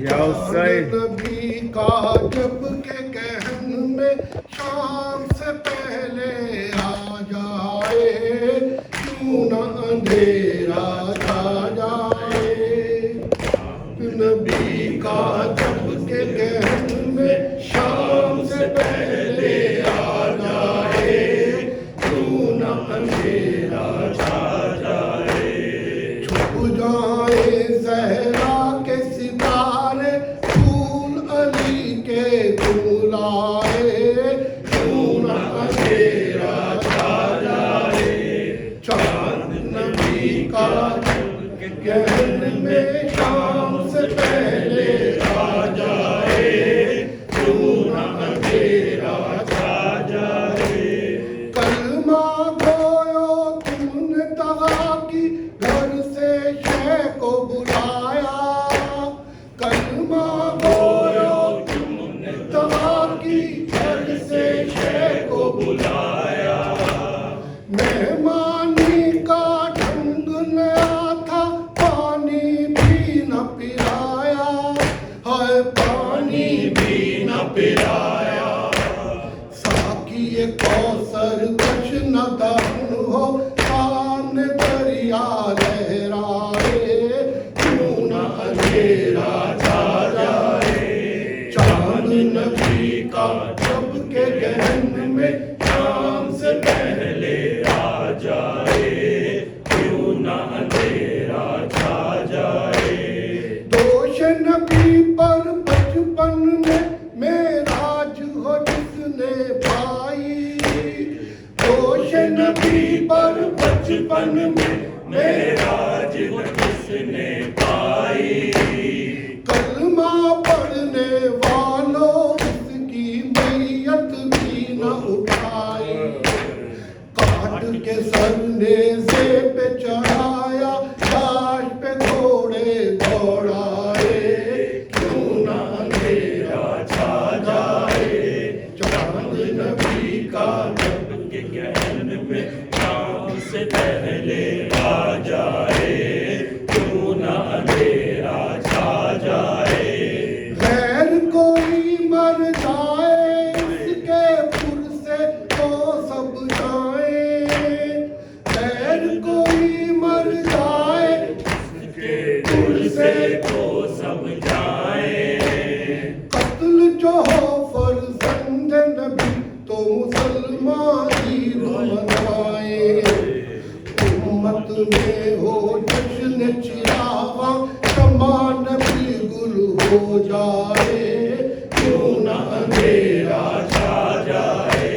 یا حسین نبی کا جب کے کہن میں شام سے پہلے آ جائے کیوں نہ اندھیرا چھا جائے نبی کا جب کے کہن میں شام سے پہلے آ جائے کیوں نہ اندھیرا چھا جائے چھپ جائے زہرا کے ستارے پھول علی کے دلائے کیوں نہ اندھیرا چھا جائے چاند نبی کا کہن میں شام سے پہلے آ جائے کیوں نہ اندھیرا چھا جائے کلمہ گویو تم نے دغا کی گھر سے شہ کو بلایا کلمہ گویو تم نے دغا کی گھر سے شہ کو بلایا مہمانی کا ڈھنگ نیا تھا پانی بھی نہ پلایا ہے پانی بھی نہ پلایا ساقی کوثر کش نہ دہن ہو سامنے دریا لہرائے کیوں نہ اندھیرا چھا جائے چاند نبی کا جب کے گہن میں شام سے پہلے آ جائے کیوں نہ اندھیرا چھا جائے دوش نبی پر بچپن میں معراج ہو جس نے پائی دوش نبی پر بچپن میں معراج ہو جس نے پائی کلمہ پڑھنے والوں اس کی میت بھی نہ اٹھائی کاٹ کے سر نیزے پہ چڑھایا لاش پہ گھوڑے دوڑائے کیوں نہ اندھیرا چھا جائے چاند نبی کا جب کے گہن میں شام سے پہلے آ جائے کیوں نہ اندھیرا چھا جائے غیر کوئی مر جائے اس کے پر سے تو سب جائیں غیر کوئی مر جائے اس کے پر سے تو سب جائیں قتل جو ہو فرزند نبی تو مسلمان عید منائیں امت میں ہو جشن چراغاں شمع نبی گل ہو جائے کیوں نہ اندھیرا چھا جائے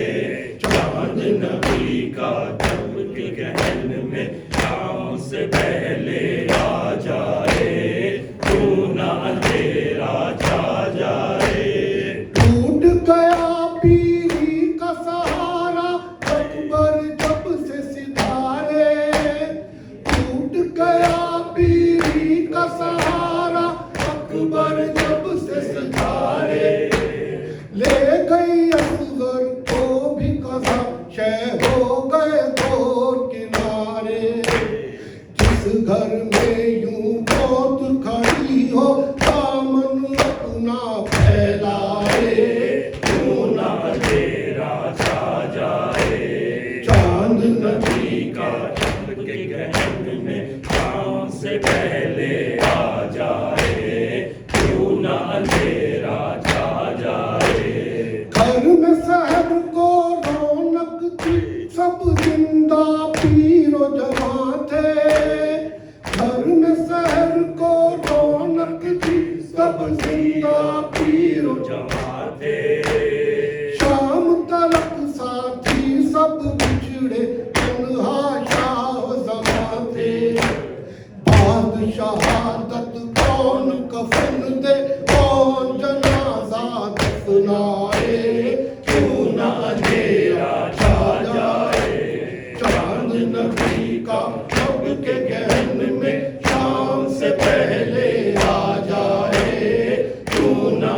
چاند نبی کا جب کے گہن میں شام سے پہلے آ جائے کیوں نہ اندھیرا چھا جائے ٹوٹ گیا پیری کا سہارا اکبر جب سے ستارے ٹوٹ گیا پیری کا سہارا اکبر جب سے ستارے لے گئی اصغر کو بھی قضا شہ ہو گئے دور کنارے جس گھر میں یوں موت کھڑی ہو دامن اپنا پھیلائے کیوں نہ اندھیرا چھا جائے چاند نبی کا جب کے گہن میں شام سے پہلے آ جائے کیوں نہ اندھیرا چھا جائے گھر میں سحر کو رونق تھی سب زندہ پیر و جوان تھے گھر میں سحر کو رونق تھی سب زندہ پیر و جوان تھے شام تلک ساتھی سب بچھڑے تنہا شاہ زمان تھے بعد شہادت کون کفن دے کون جنازہ دفنائے کیوں نہ اندھیرا چھا جائے چاند نبی کا جب کے گہن میں شام سے پہلے آ جائے کیوں نہ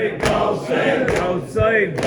outside, outside, outside.